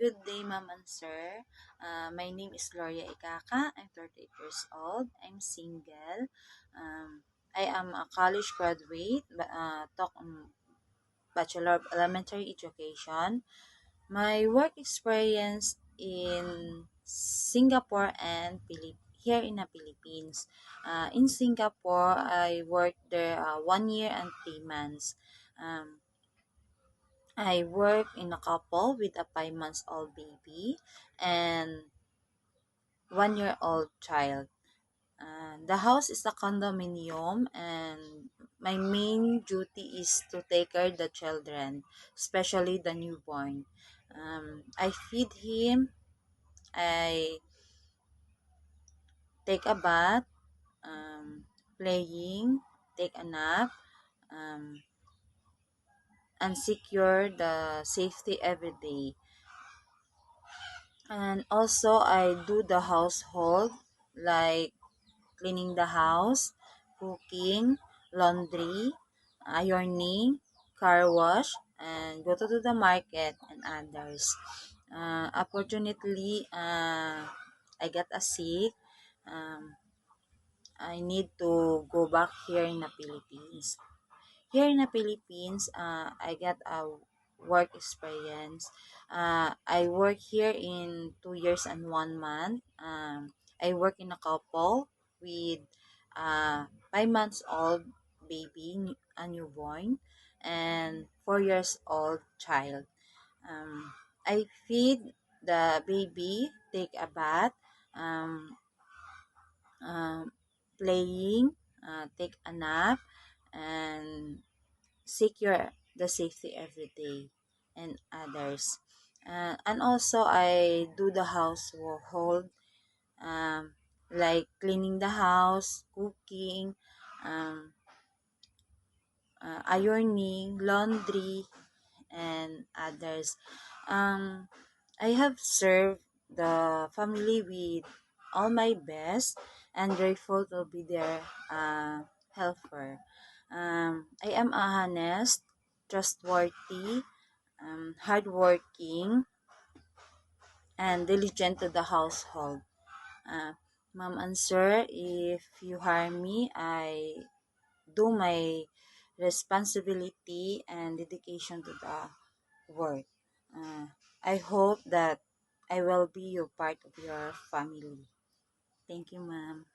Good day, ma'am and sir. My name is Gloria Ikaka. I'm 38 years old. I'm single. I am a college graduate, Bachelor of Elementary Education. My work experience in Singapore and here in the Philippines. In Singapore, I worked there 1 year and 3 months. Um, I work in a couple with a 5 months old baby and 1 year old child. The house is a condominium, and my main duty is to take care of the children, especially the newborn. I feed him, I take a bath, playing, take a nap, um, and secure the safety every day. And also, I do the household like cleaning the house, cooking, laundry, ironing, car wash, and go to the market and others. Unfortunately, I got a sick. Um, I need to go back here in the Philippines. Here in the Philippines, I got a work experience. I work here in 2 years and 1 month. I work in a couple with 5 months old baby, a newborn, and 4 years old child. Um, I feed the baby, take a bath, um, um, playing, take a nap, and secure the safety every day and others. And also, I do the household, um, like cleaning the house, cooking, um, ironing, laundry, and others. Um, I have served the family with all my best and grateful to be their helper. I am honest, trustworthy, hardworking, and diligent to the household. Uh, Ma'am and sir, if you hire me, I do my responsibility and dedication to the work. Uh, I hope that I will be your part of your family. Thank you, ma'am.